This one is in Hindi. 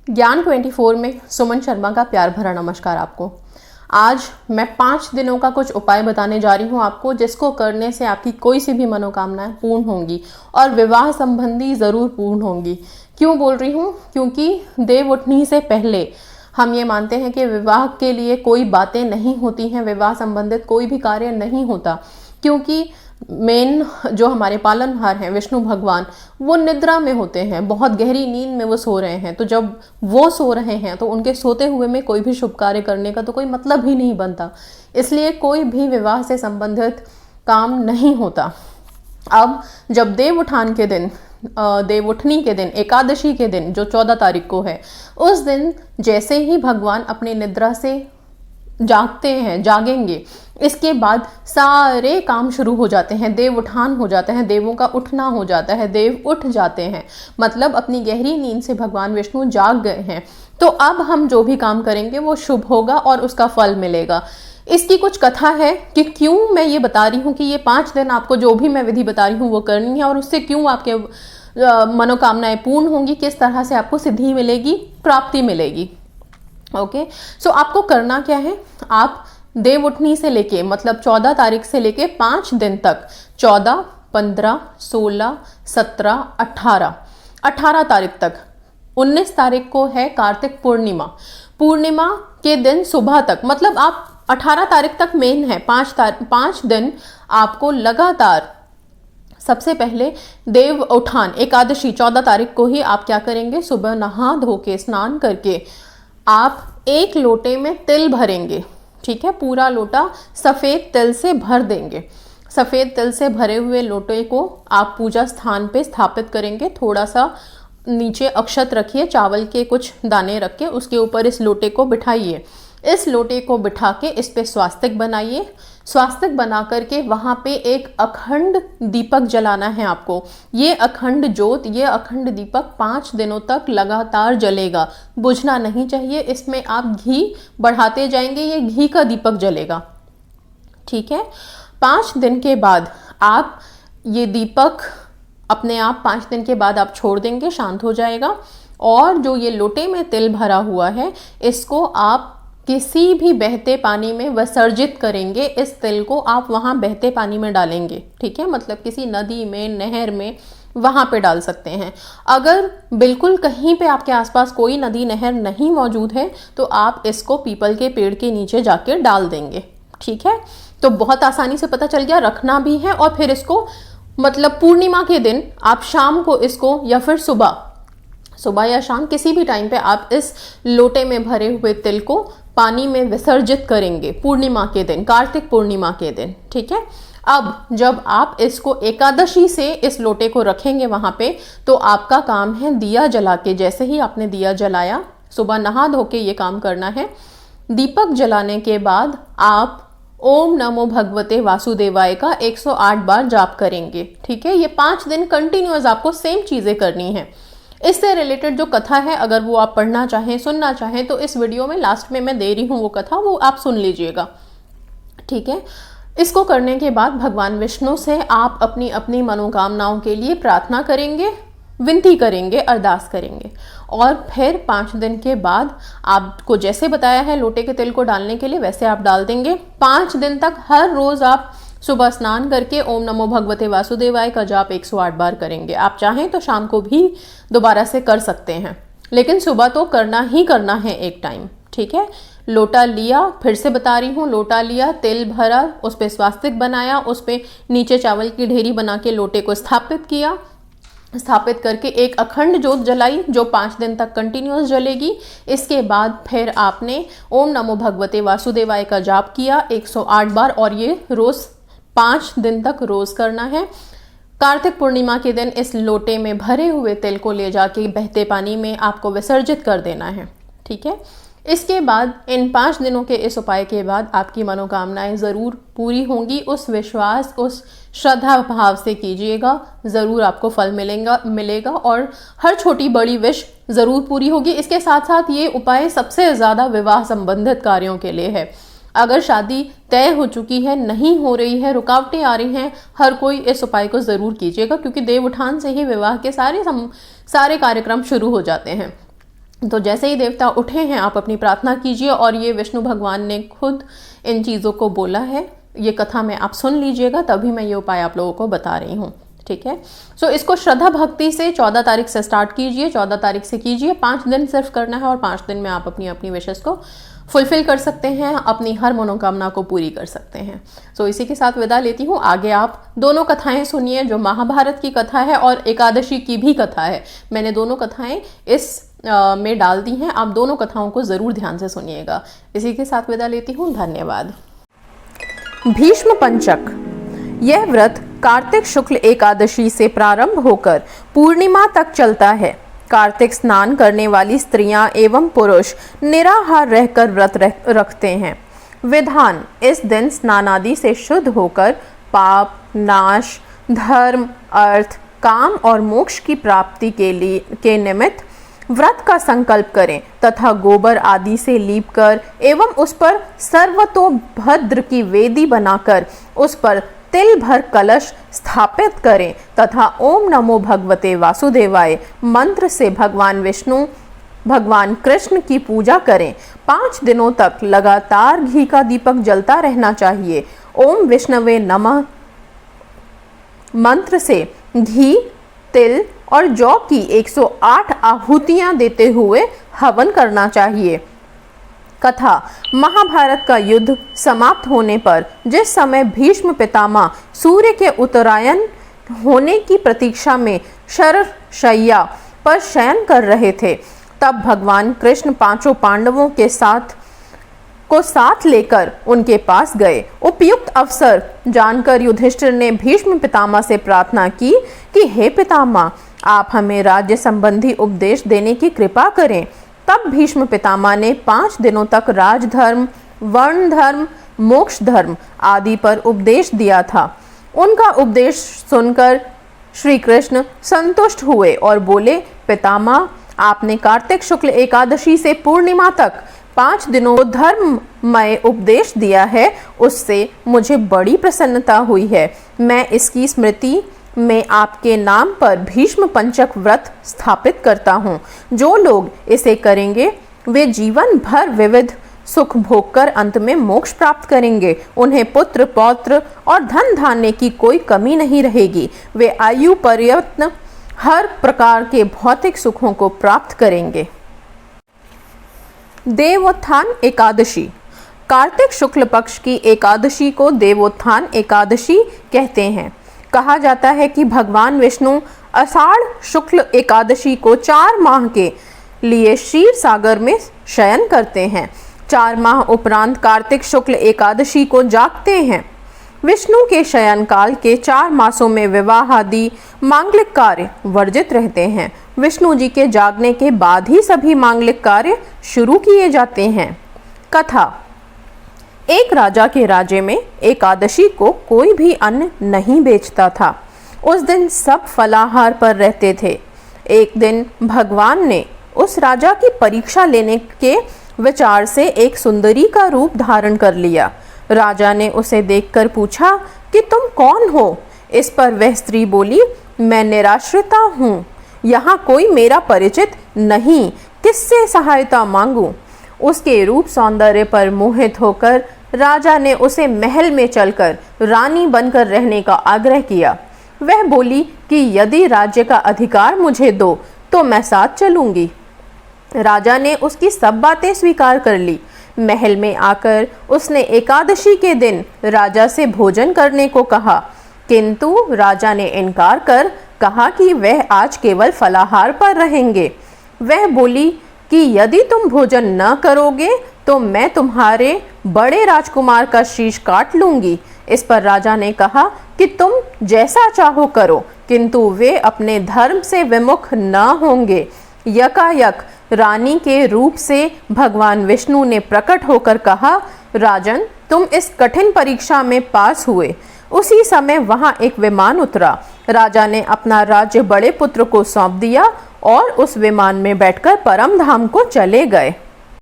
ज्ञान 24 में सुमन शर्मा का प्यार भरा नमस्कार आपको। आज मैं 5 दिनों का कुछ उपाय बताने जा रही हूँ आपको, जिसको करने से आपकी कोई सी भी मनोकामनाएं पूर्ण होंगी और विवाह संबंधी ज़रूर पूर्ण होंगी। क्यों बोल रही हूँ? क्योंकि देव उठनी से पहले हम ये मानते हैं कि विवाह के लिए कोई बातें नहीं होती हैं, विवाह संबंधित कोई भी कार्य नहीं होता, क्योंकि मेन जो हमारे पालनहार हैं विष्णु भगवान, वो निद्रा में होते हैं, बहुत गहरी नींद में वो सो रहे हैं। तो जब वो सो रहे हैं तो उनके सोते हुए में कोई भी शुभ कार्य करने का तो कोई मतलब ही नहीं बनता, इसलिए कोई भी विवाह से संबंधित काम नहीं होता। अब जब देव उठान के दिन, देव उठनी के दिन, एकादशी के दिन जो 14 तारीख को है, उस दिन जैसे ही भगवान अपनी निद्रा से जागते हैं, जागेंगे, इसके बाद सारे काम शुरू हो जाते हैं, देव उठान हो जाता है, देवों का उठना हो जाता है, देव उठ जाते हैं, मतलब अपनी गहरी नींद से भगवान विष्णु जाग गए हैं। तो अब हम जो भी काम करेंगे वो शुभ होगा और उसका फल मिलेगा। इसकी कुछ कथा है कि क्यों मैं ये बता रही हूँ कि ये 5 दिन आपको जो भी मैं विधि बता रही हूँ वो करनी है, और उससे क्यों आपके मनोकामनाएं पूर्ण होंगी, किस तरह से आपको सिद्धि मिलेगी, प्राप्ति मिलेगी। ओके, सो आपको करना क्या है, आप देव उठनी से लेके मतलब 14 तारीख से लेके 5 दिन तक, 14, 15, 16, 17, 18 तारीख तक, 19 तारीख को है कार्तिक पूर्णिमा। पूर्णिमा के दिन सुबह तक, मतलब आप 18 तारीख तक मेन है, 5 दिन आपको लगातार, सबसे पहले देव उठान एकादशी 14 तारीख को ही आप क्या करेंगे, सुबह नहा धो के स्नान करके आप 1 लोटे में तिल भरेंगे। ठीक है, पूरा लोटा सफ़ेद तिल से भर देंगे। सफ़ेद तिल से भरे हुए लोटे को आप पूजा स्थान पे स्थापित करेंगे। थोड़ा सा नीचे अक्षत रखिए, चावल के कुछ दाने रख के उसके ऊपर इस लोटे को बिठाइए। इस लोटे को बिठा के इस पे स्वास्तिक बनाइए। स्वास्तिक बना करके वहाँ पे एक अखंड दीपक जलाना है आपको। ये अखंड ज्योत, ये अखंड दीपक 5 दिनों तक लगातार जलेगा, बुझना नहीं चाहिए। इसमें आप घी बढ़ाते जाएंगे, ये घी का दीपक जलेगा। ठीक है, 5 दिन के बाद आप ये दीपक अपने आप 5 दिन के बाद आप छोड़ देंगे, शांत हो जाएगा। और जो ये लोटे में तिल भरा हुआ है, इसको आप किसी भी बहते पानी में विसर्जित करेंगे। इस तिल को आप वहाँ बहते पानी में डालेंगे। ठीक है, मतलब किसी नदी में, नहर में, वहाँ पे डाल सकते हैं। अगर बिल्कुल कहीं पे आपके आसपास कोई नदी नहर नहीं मौजूद है तो आप इसको पीपल के पेड़ के नीचे जाके डाल देंगे। ठीक है, तो बहुत आसानी से पता चल गया, रखना भी है। और फिर इसको मतलब पूर्णिमा के दिन आप शाम को इसको, या फिर सुबह या शाम किसी भी टाइम पे आप इस लोटे में भरे हुए तिल को पानी में विसर्जित करेंगे पूर्णिमा के दिन, कार्तिक पूर्णिमा के दिन। ठीक है, अब जब आप इसको एकादशी से इस लोटे को रखेंगे वहां पे, तो आपका काम है दिया जला के, जैसे ही आपने दिया जलाया, सुबह नहा धो के ये काम करना है। दीपक जलाने के बाद आप ओम नमो भगवते वासुदेवाय का 108 बार जाप करेंगे। ठीक है, ये 5 दिन कंटिन्यूअस आपको सेम चीजें करनी है। इससे रिलेटेड जो कथा है, अगर वो आप पढ़ना चाहें, सुनना चाहें, तो इस वीडियो में लास्ट में मैं दे रही हूँ वो कथा, वो आप सुन लीजिएगा। ठीक है, इसको करने के बाद भगवान विष्णु से आप अपनी अपनी मनोकामनाओं के लिए प्रार्थना करेंगे, विनती करेंगे, अरदास करेंगे। और फिर 5 दिन के बाद आपको जैसे बताया है लोटे के तिल को डालने के लिए, वैसे आप डाल देंगे। 5 दिन तक हर रोज आप सुबह स्नान करके ओम नमो भगवते वासुदेवाय का जाप 108 बार करेंगे। आप चाहें तो शाम को भी दोबारा से कर सकते हैं, लेकिन सुबह तो करना ही करना है एक टाइम। ठीक है, लोटा लिया, फिर से बता रही हूँ, लोटा लिया, तिल भरा, उस पर स्वास्तिक बनाया, उस पर नीचे चावल की ढेरी बना के लोटे को स्थापित किया। स्थापित करके एक अखंड ज्योत जलाई जो 5 दिन तक कंटिन्यूअस जलेगी। इसके बाद फिर आपने ओम नमो भगवते वासुदेवाय का जाप किया 108 बार, और ये रोज 5 दिन तक रोज करना है। कार्तिक पूर्णिमा के दिन इस लोटे में भरे हुए तिल को ले जाके बहते पानी में आपको विसर्जित कर देना है। ठीक है, इसके बाद इन 5 दिनों के इस उपाय के बाद आपकी मनोकामनाएं ज़रूर पूरी होंगी। उस विश्वास, उस श्रद्धा भाव से कीजिएगा, ज़रूर आपको फल मिलेगा और हर छोटी बड़ी विश ज़रूर पूरी होगी। इसके साथ साथ ये उपाय सबसे ज़्यादा विवाह संबंधित कार्यों के लिए है। अगर शादी तय हो चुकी है, नहीं हो रही है, रुकावटें आ रही हैं, हर कोई इस उपाय को ज़रूर कीजिएगा, क्योंकि देव उठान से ही विवाह के सारे कार्यक्रम शुरू हो जाते हैं। तो जैसे ही देवता उठे हैं आप अपनी प्रार्थना कीजिए, और ये विष्णु भगवान ने खुद इन चीज़ों को बोला है। ये कथा में आप सुन लीजिएगा, तभी मैं ये उपाय आप लोगों को बता रही हूँ, ठीक है। सो इसको श्रद्धा भक्ति से 14 तारीख से स्टार्ट कीजिए, 14 तारीख से कीजिए। 5 दिन सिर्फ करना है, और 5 दिन में आप अपनी अपनी विशेष को फुलफिल कर सकते हैं, अपनी हर मनोकामना को पूरी कर सकते हैं। सो इसी के साथ विदा लेती हूँ। आगे आप दोनों कथाएं सुनिए, जो महाभारत की कथा है और एकादशी की भी कथा है। मैंने दोनों कथाएं इस में डाल दी हैं, आप दोनों कथाओं को ज़रूर ध्यान से सुनिएगा। इसी के साथ विदा लेती हूँ, धन्यवाद। भीष्म पंचक। यह व्रत कार्तिक शुक्ल एकादशी से प्रारंभ होकर पूर्णिमा तक चलता है। कार्तिक स्नान करने वाली स्त्रियां एवं पुरुष निराहार रहकर व्रत रखते हैं। विधान: इस दिन स्नानादि से शुद्ध होकर पाप नाश, धर्म, अर्थ, काम और मोक्ष की प्राप्ति के निमित्त व्रत का संकल्प करें तथा गोबर आदि से लीपकर एवं उस पर सर्वतोभद्र की वेदी बनाकर उस पर तिल भर कलश स्थापित करें तथा ओम नमो भगवते वासुदेवाय मंत्र से भगवान विष्णु भगवान कृष्ण की पूजा करें। 5 दिनों तक लगातार घी का दीपक जलता रहना चाहिए। ओम विष्णवे नमः मंत्र से घी, तिल और जौ की 108 आहुतियां देते हुए हवन करना चाहिए। कथा: महाभारत का युद्ध समाप्त होने पर जिस समय भीष्म पितामह सूर्य के उत्तरायण होने की प्रतीक्षा में शरशय्या पर शयन कर रहे थे, तब भगवान कृष्ण 5 पांडवों के साथ लेकर उनके पास गए। उपयुक्त अवसर जानकर युधिष्ठिर ने भीष्म पितामह से प्रार्थना की कि हे पितामह, आप हमें राज्य संबंधी उपदेश देने की कृपा करें। तब भीष्म पितामह ने 5 दिनों तक राजधर्म, वर्ण धर्म, मोक्ष धर्म आदि पर उपदेश दिया था। उनका उपदेश सुनकर श्री कृष्ण संतुष्ट हुए और बोले, पितामह, आपने कार्तिक शुक्ल एकादशी से पूर्णिमा तक 5 दिनों धर्ममय उपदेश दिया है, उससे मुझे बड़ी प्रसन्नता हुई है। मैं इसकी स्मृति में आपके नाम पर भीष्म पंचक व्रत स्थापित करता हूँ। जो लोग इसे करेंगे वे जीवन भर विविध सुख भोग कर अंत में मोक्ष प्राप्त करेंगे। उन्हें पुत्र पौत्र और धन धान्य की कोई कमी नहीं रहेगी। वे आयु पर्यंत हर प्रकार के भौतिक सुखों को प्राप्त करेंगे। देवोत्थान एकादशी। कार्तिक शुक्ल पक्ष की एकादशी को देवोत्थान एकादशी कहते हैं। कहा जाता है कि भगवान विष्णु आषाढ़ शुक्ल एकादशी को 4 माह के लिए क्षीर सागर में शयन करते हैं। 4 माह उपरांत कार्तिक शुक्ल एकादशी को जागते हैं। विष्णु के शयन काल के 4 मासों में विवाह आदि मांगलिक कार्य वर्जित रहते हैं। विष्णु जी के जागने के बाद ही सभी मांगलिक कार्य शुरू किए जाते हैं। कथा: एक राजा के राज्य में एकादशी को कोई भी अन्न नहीं बेचता था। उस दिन सब फलाहार पर रहते थे। एक दिन भगवान ने उस राजा की परीक्षा लेने के विचार से एक सुंदरी का रूप धारण कर लिया। राजा ने उसे देखकर पूछा कि तुम कौन हो? इस पर वह स्त्री बोली, मैं निराश्रिता हूँ, यहाँ कोई मेरा परिचित नहीं, किससे सहायता मांगूं? उसके रूप सौंदर्य पर मोहित होकर राजा ने उसे महल में चलकर रानी बनकर रहने का आग्रह किया। वह बोली कि यदि राज्य का अधिकार मुझे दो तो मैं साथ चलूंगी। राजा ने उसकी सब बातें स्वीकार कर ली। महल में आकर उसने एकादशी के दिन राजा से भोजन करने को कहा, किंतु राजा ने इनकार कर कहा कि वह आज केवल फलाहार पर रहेंगे। वह बोली कि यदि तुम भोजन न करोगे तो मैं तुम्हारे बड़े राजकुमार का शीश काट लूंगी। इस पर राजा ने कहा कि तुम जैसा चाहो करो, किंतु वे अपने धर्म से विमुख न होंगे। यकायक रानी के रूप से भगवान विष्णु ने प्रकट होकर कहा, राजन, तुम इस कठिन परीक्षा में पास हुए। उसी समय वहां एक विमान उतरा। राजा ने अपना राज्य बड़े पुत्र को सौंप दिया और उस विमान में बैठकर परम धाम को चले गए।